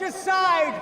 decide.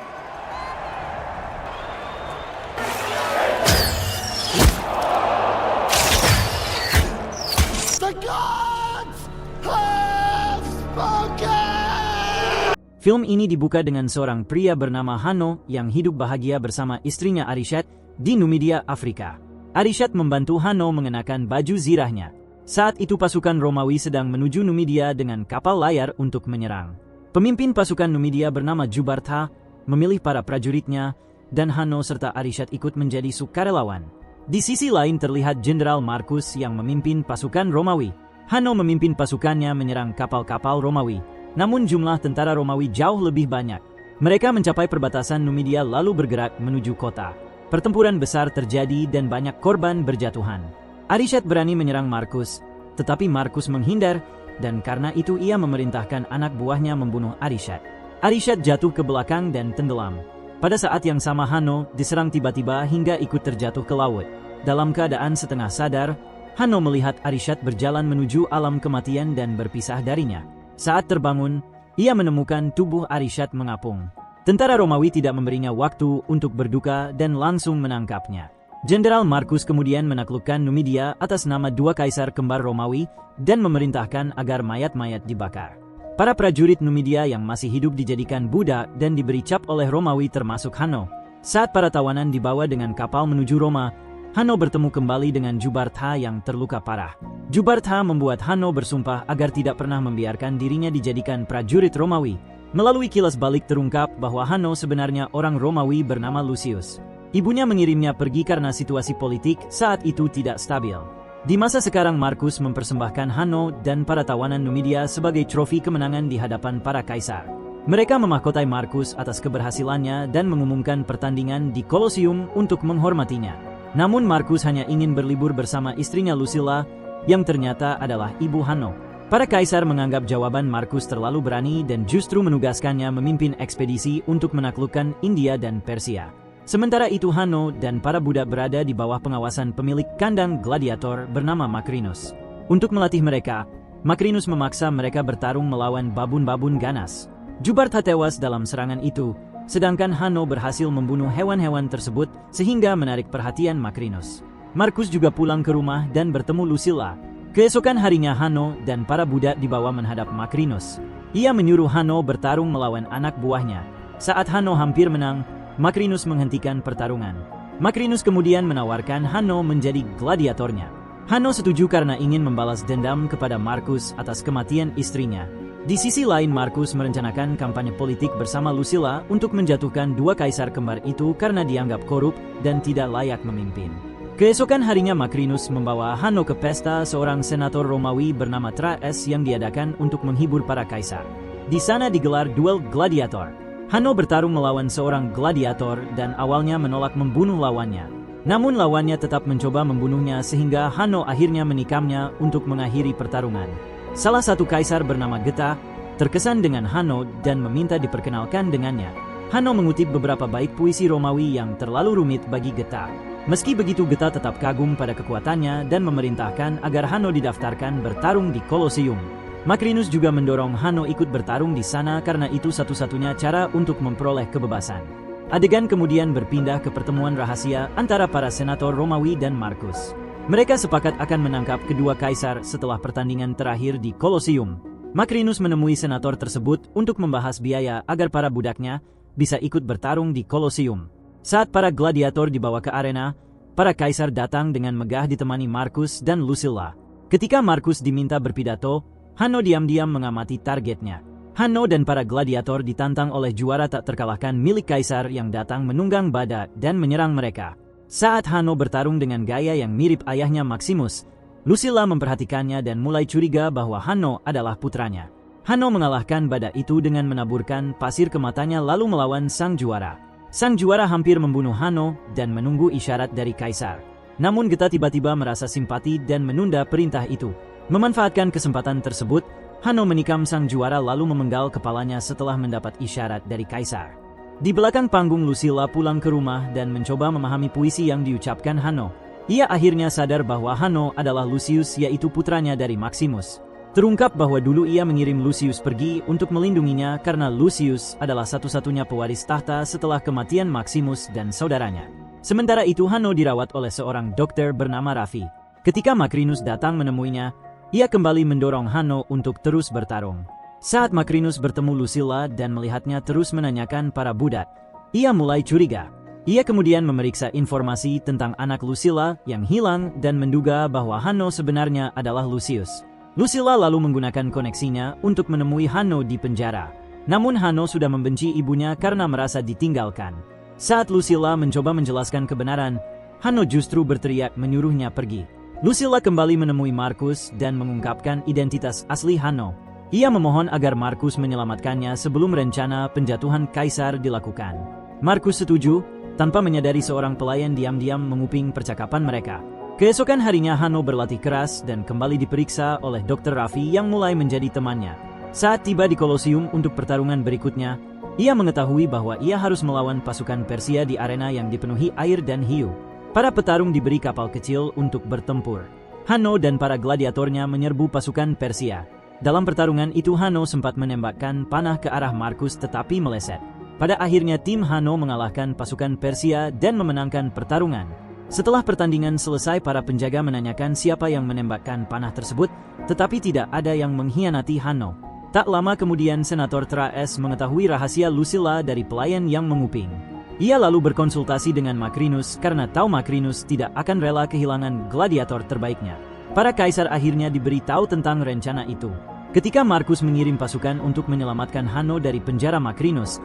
The gods have spoken! Film ini dibuka dengan seorang pria bernama Hanno yang hidup bahagia bersama istrinya Arishat di Numidia, Afrika. Arishat membantu Hanno mengenakan baju zirahnya. Saat itu pasukan Romawi sedang menuju Numidia dengan kapal layar untuk menyerang. Pemimpin pasukan Numidia bernama Jubartha memilih para prajuritnya dan Hanno serta Arishat ikut menjadi sukarelawan. Di sisi lain terlihat Jenderal Markus yang memimpin pasukan Romawi. Hanno memimpin pasukannya menyerang kapal-kapal Romawi. Namun jumlah tentara Romawi jauh lebih banyak. Mereka mencapai perbatasan Numidia lalu bergerak menuju kota. Pertempuran besar terjadi dan banyak korban berjatuhan. Arishat berani menyerang Markus, tetapi Markus menghindar dan karena itu ia memerintahkan anak buahnya membunuh Arishat. Arishat jatuh ke belakang dan tenggelam. Pada saat yang sama Hanno diserang tiba-tiba hingga ikut terjatuh ke laut. Dalam keadaan setengah sadar, Hanno melihat Arishat berjalan menuju alam kematian dan berpisah darinya. Saat terbangun, ia menemukan tubuh Arishat mengapung. Tentara Romawi tidak memberinya waktu untuk berduka dan langsung menangkapnya. Jenderal Markus kemudian menaklukkan Numidia atas nama dua kaisar kembar Romawi dan memerintahkan agar mayat-mayat dibakar. Para prajurit Numidia yang masih hidup dijadikan budak dan diberi cap oleh Romawi termasuk Hanno. Saat para tawanan dibawa dengan kapal menuju Roma, Hanno bertemu kembali dengan Jubartha yang terluka parah. Jubartha membuat Hanno bersumpah agar tidak pernah membiarkan dirinya dijadikan prajurit Romawi. Melalui kilas balik terungkap bahwa Hanno sebenarnya orang Romawi bernama Lucius. Ibunya mengirimnya pergi karena situasi politik saat itu tidak stabil. Di masa sekarang Markus mempersembahkan Hanno dan para tawanan Numidia sebagai trofi kemenangan di hadapan para kaisar. Mereka memahkotai Markus atas keberhasilannya dan mengumumkan pertandingan di Kolosium untuk menghormatinya. Namun Markus hanya ingin berlibur bersama istrinya Lucilla yang ternyata adalah ibu Hanno. Para kaisar menganggap jawaban Markus terlalu berani dan justru menugaskannya memimpin ekspedisi untuk menaklukkan India dan Persia. Sementara itu Hanno dan para budak berada di bawah pengawasan pemilik kandang gladiator bernama Macrinus. Untuk melatih mereka, Macrinus memaksa mereka bertarung melawan babun-babun ganas. Jubartha tewas dalam serangan itu, sedangkan Hanno berhasil membunuh hewan-hewan tersebut sehingga menarik perhatian Macrinus. Markus juga pulang ke rumah dan bertemu Lucilla. Keesokan harinya Hanno dan para budak dibawa menghadap Macrinus. Ia menyuruh Hanno bertarung melawan anak buahnya. Saat Hanno hampir menang, Macrinus menghentikan pertarungan. Macrinus kemudian menawarkan Hanno menjadi gladiatornya. Hanno setuju karena ingin membalas dendam kepada Markus atas kematian istrinya. Di sisi lain Markus merencanakan kampanye politik bersama Lucilla untuk menjatuhkan dua kaisar kembar itu karena dianggap korup dan tidak layak memimpin. Keesokan harinya Macrinus membawa Hanno ke pesta seorang senator Romawi bernama Traes yang diadakan untuk menghibur para kaisar. Di sana digelar duel gladiator. Hanno bertarung melawan seorang gladiator dan awalnya menolak membunuh lawannya. Namun lawannya tetap mencoba membunuhnya sehingga Hanno akhirnya menikamnya untuk mengakhiri pertarungan. Salah satu kaisar bernama Geta terkesan dengan Hanno dan meminta diperkenalkan dengannya. Hanno mengutip beberapa bait puisi Romawi yang terlalu rumit bagi Geta. Meski begitu Geta tetap kagum pada kekuatannya dan memerintahkan agar Hanno didaftarkan bertarung di Kolosium. Macrinus juga mendorong Hanno ikut bertarung di sana karena itu satu-satunya cara untuk memperoleh kebebasan. Adegan kemudian berpindah ke pertemuan rahasia antara para senator Romawi dan Markus. Mereka sepakat akan menangkap kedua kaisar setelah pertandingan terakhir di Kolosium. Macrinus menemui senator tersebut untuk membahas biaya agar para budaknya bisa ikut bertarung di Kolosium. Saat para gladiator dibawa ke arena, para kaisar datang dengan megah ditemani Markus dan Lucilla. Ketika Markus diminta berpidato, Hanno diam-diam mengamati targetnya. Hanno dan para gladiator ditantang oleh juara tak terkalahkan milik kaisar yang datang menunggang badak dan menyerang mereka. Saat Hanno bertarung dengan gaya yang mirip ayahnya Maximus, Lucilla memperhatikannya dan mulai curiga bahwa Hanno adalah putranya. Hanno mengalahkan badak itu dengan menaburkan pasir ke matanya lalu melawan sang juara. Sang juara hampir membunuh Hanno dan menunggu isyarat dari kaisar. Namun Geta tiba-tiba merasa simpati dan menunda perintah itu. Memanfaatkan kesempatan tersebut, Hanno menikam sang juara lalu memenggal kepalanya setelah mendapat isyarat dari kaisar. Di belakang panggung Lucilla pulang ke rumah dan mencoba memahami puisi yang diucapkan Hanno. Ia akhirnya sadar bahwa Hanno adalah Lucius yaitu putranya dari Maximus. Terungkap bahwa dulu ia mengirim Lucius pergi untuk melindunginya karena Lucius adalah satu-satunya pewaris tahta setelah kematian Maximus dan saudaranya. Sementara itu Hanno dirawat oleh seorang dokter bernama Raffi. Ketika Macrinus datang menemuinya, ia kembali mendorong Hanno untuk terus bertarung. Saat Macrinus bertemu Lucilla dan melihatnya terus menanyakan para budak, ia mulai curiga. Ia kemudian memeriksa informasi tentang anak Lucilla yang hilang dan menduga bahwa Hanno sebenarnya adalah Lucius. Lucilla lalu menggunakan koneksinya untuk menemui Hanno di penjara. Namun Hanno sudah membenci ibunya karena merasa ditinggalkan. Saat Lucilla mencoba menjelaskan kebenaran, Hanno justru berteriak menyuruhnya pergi. Lucilla kembali menemui Marcus dan mengungkapkan identitas asli Hanno. Ia memohon agar Marcus menyelamatkannya sebelum rencana penjatuhan kaisar dilakukan. Marcus setuju, tanpa menyadari seorang pelayan diam-diam menguping percakapan mereka. Keesokan harinya Hanno berlatih keras dan kembali diperiksa oleh Dr. Raffi yang mulai menjadi temannya. Saat tiba di Kolosium untuk pertarungan berikutnya, ia mengetahui bahwa ia harus melawan pasukan Persia di arena yang dipenuhi air dan hiu. Para petarung diberi kapal kecil untuk bertempur. Hanno dan para gladiatornya menyerbu pasukan Persia. Dalam pertarungan itu Hanno sempat menembakkan panah ke arah Marcus tetapi meleset. Pada akhirnya tim Hanno mengalahkan pasukan Persia dan memenangkan pertarungan. Setelah pertandingan selesai, para penjaga menanyakan siapa yang menembakkan panah tersebut, tetapi tidak ada yang mengkhianati Hanno. Tak lama kemudian Senator Traes mengetahui rahasia Lucilla dari pelayan yang menguping. Ia lalu berkonsultasi dengan Macrinus karena tahu Macrinus tidak akan rela kehilangan gladiator terbaiknya. Para kaisar akhirnya diberi tahu tentang rencana itu. Ketika Marcus mengirim pasukan untuk menyelamatkan Hanno dari penjara Macrinus,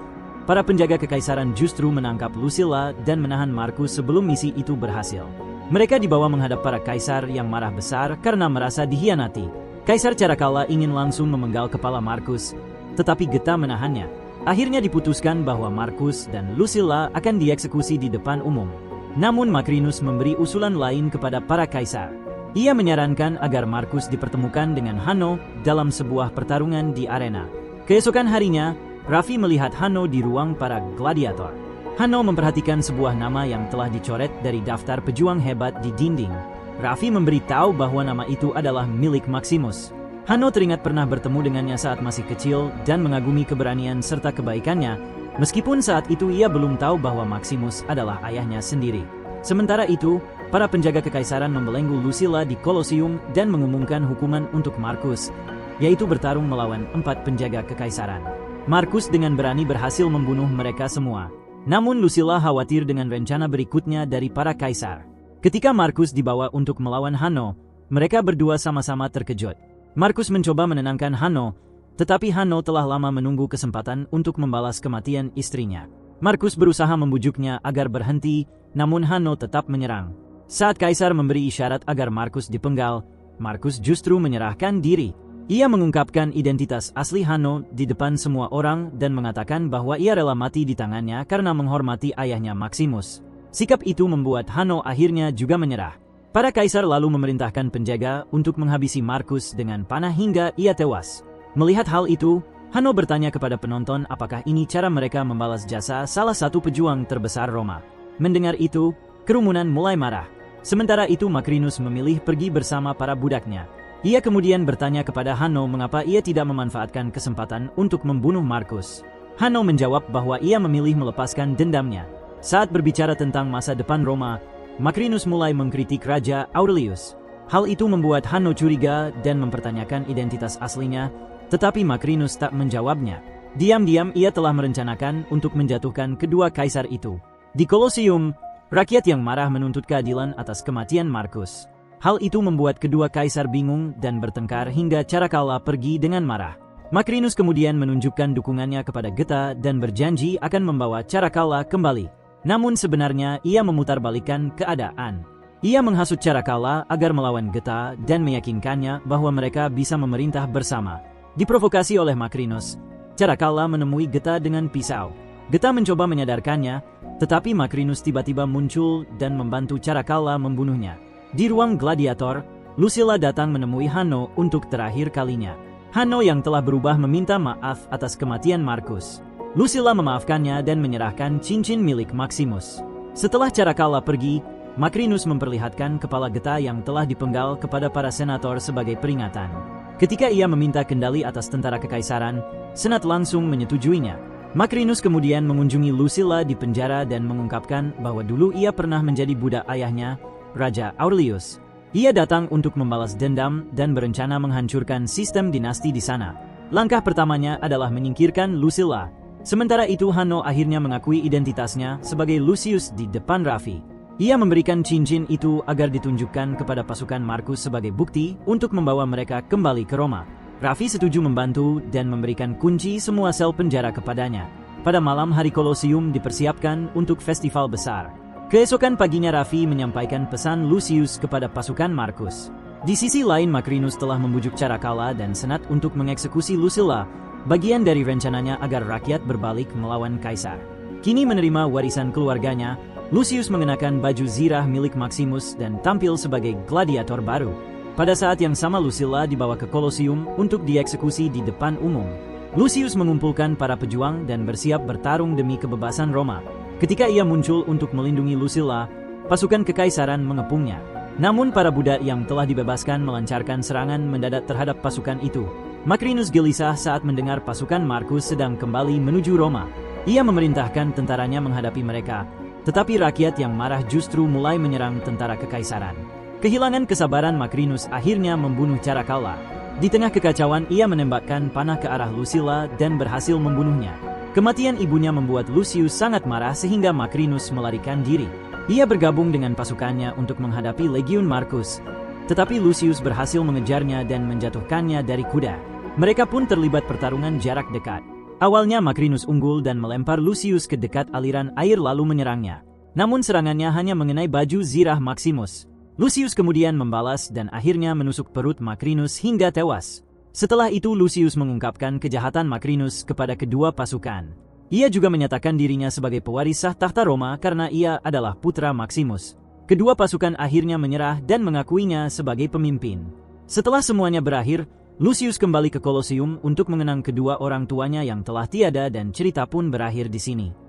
para penjaga kekaisaran justru menangkap Lucilla dan menahan Marcus sebelum misi itu berhasil. Mereka dibawa menghadap para kaisar yang marah besar karena merasa dihianati. Kaisar Caracalla ingin langsung memenggal kepala Marcus, tetapi Geta menahannya. Akhirnya diputuskan bahwa Marcus dan Lucilla akan dieksekusi di depan umum. Namun Macrinus memberi usulan lain kepada para kaisar. Ia menyarankan agar Marcus dipertemukan dengan Hanno dalam sebuah pertarungan di arena. Keesokan harinya, Raffi melihat Hanno di ruang para gladiator. Hanno memperhatikan sebuah nama yang telah dicoret dari daftar pejuang hebat di dinding. Raffi memberitahu bahwa nama itu adalah milik Maximus. Hanno teringat pernah bertemu dengannya saat masih kecil dan mengagumi keberanian serta kebaikannya, meskipun saat itu ia belum tahu bahwa Maximus adalah ayahnya sendiri. Sementara itu, para penjaga kekaisaran membelenggu Lucilla di Kolosium dan mengumumkan hukuman untuk Marcus, yaitu bertarung melawan 4 penjaga kekaisaran. Marcus dengan berani berhasil membunuh mereka semua. Namun Lucilla khawatir dengan rencana berikutnya dari para kaisar. Ketika Marcus dibawa untuk melawan Hanno, mereka berdua sama-sama terkejut. Marcus mencoba menenangkan Hanno, tetapi Hanno telah lama menunggu kesempatan untuk membalas kematian istrinya. Marcus berusaha membujuknya agar berhenti, namun Hanno tetap menyerang. Saat kaisar memberi isyarat agar Marcus dipenggal, Marcus justru menyerahkan diri. Ia mengungkapkan identitas asli Hanno di depan semua orang dan mengatakan bahwa ia rela mati di tangannya karena menghormati ayahnya Maximus. Sikap itu membuat Hanno akhirnya juga menyerah. Para kaisar lalu memerintahkan penjaga untuk menghabisi Marcus dengan panah hingga ia tewas. Melihat hal itu, Hanno bertanya kepada penonton apakah ini cara mereka membalas jasa salah satu pejuang terbesar Roma. Mendengar itu, kerumunan mulai marah. Sementara itu Macrinus memilih pergi bersama para budaknya. Ia kemudian bertanya kepada Hanno mengapa ia tidak memanfaatkan kesempatan untuk membunuh Marcus. Hanno menjawab bahwa ia memilih melepaskan dendamnya. Saat berbicara tentang masa depan Roma, Macrinus mulai mengkritik Raja Aurelius. Hal itu membuat Hanno curiga dan mempertanyakan identitas aslinya, tetapi Macrinus tak menjawabnya. Diam-diam ia telah merencanakan untuk menjatuhkan kedua kaisar itu. Di Kolosium, rakyat yang marah menuntut keadilan atas kematian Marcus. Hal itu membuat kedua kaisar bingung dan bertengkar hingga Caracalla pergi dengan marah. Macrinus kemudian menunjukkan dukungannya kepada Geta dan berjanji akan membawa Caracalla kembali. Namun sebenarnya ia memutarbalikkan keadaan. Ia menghasut Caracalla agar melawan Geta dan meyakinkannya bahwa mereka bisa memerintah bersama. Diprovokasi oleh Macrinus, Caracalla menemui Geta dengan pisau. Geta mencoba menyadarkannya, tetapi Macrinus tiba-tiba muncul dan membantu Caracalla membunuhnya. Di ruang gladiator, Lucilla datang menemui Hanno untuk terakhir kalinya. Hanno yang telah berubah meminta maaf atas kematian Marcus. Lucilla memaafkannya dan menyerahkan cincin milik Maximus. Setelah Caracalla pergi, Macrinus memperlihatkan kepala Geta yang telah dipenggal kepada para senator sebagai peringatan. Ketika ia meminta kendali atas tentara kekaisaran, Senat langsung menyetujuinya. Macrinus kemudian mengunjungi Lucilla di penjara dan mengungkapkan bahwa dulu ia pernah menjadi budak ayahnya, Raja Aurelius. Ia datang untuk membalas dendam dan berencana menghancurkan sistem dinasti di sana. Langkah pertamanya adalah menyingkirkan Lucilla. Sementara itu Hanno akhirnya mengakui identitasnya sebagai Lucius di depan Raffi. Ia memberikan cincin itu agar ditunjukkan kepada pasukan Marcus sebagai bukti untuk membawa mereka kembali ke Roma. Raffi setuju membantu dan memberikan kunci semua sel penjara kepadanya. Pada malam hari Kolosium dipersiapkan untuk festival besar. Keesokan paginya Raffi menyampaikan pesan Lucius kepada pasukan Marcus. Di sisi lain Macrinus telah membujuk Caracalla dan Senat untuk mengeksekusi Lucilla, bagian dari rencananya agar rakyat berbalik melawan kaisar. Kini menerima warisan keluarganya, Lucius mengenakan baju zirah milik Maximus dan tampil sebagai gladiator baru. Pada saat yang sama Lucilla dibawa ke Kolosium untuk dieksekusi di depan umum. Lucius mengumpulkan para pejuang dan bersiap bertarung demi kebebasan Roma. Ketika ia muncul untuk melindungi Lucilla, pasukan kekaisaran mengepungnya. Namun para budak yang telah dibebaskan melancarkan serangan mendadak terhadap pasukan itu. Macrinus gelisah saat mendengar pasukan Marcus sedang kembali menuju Roma. Ia memerintahkan tentaranya menghadapi mereka. Tetapi rakyat yang marah justru mulai menyerang tentara kekaisaran. Kehilangan kesabaran Macrinus akhirnya membunuh Caracalla. Di tengah kekacauan ia menembakkan panah ke arah Lucilla dan berhasil membunuhnya. Kematian ibunya membuat Lucius sangat marah sehingga Macrinus melarikan diri. Ia bergabung dengan pasukannya untuk menghadapi Legiun Marcus. Tetapi Lucius berhasil mengejarnya dan menjatuhkannya dari kuda. Mereka pun terlibat pertarungan jarak dekat. Awalnya Macrinus unggul dan melempar Lucius ke dekat aliran air lalu menyerangnya. Namun serangannya hanya mengenai baju zirah Maximus. Lucius kemudian membalas dan akhirnya menusuk perut Macrinus hingga tewas. Setelah itu Lucius mengungkapkan kejahatan Macrinus kepada kedua pasukan. Ia juga menyatakan dirinya sebagai pewaris sah tahta Roma karena ia adalah putra Maximus. Kedua pasukan akhirnya menyerah dan mengakuinya sebagai pemimpin. Setelah semuanya berakhir, Lucius kembali ke Kolosium untuk mengenang kedua orang tuanya yang telah tiada dan cerita pun berakhir di sini.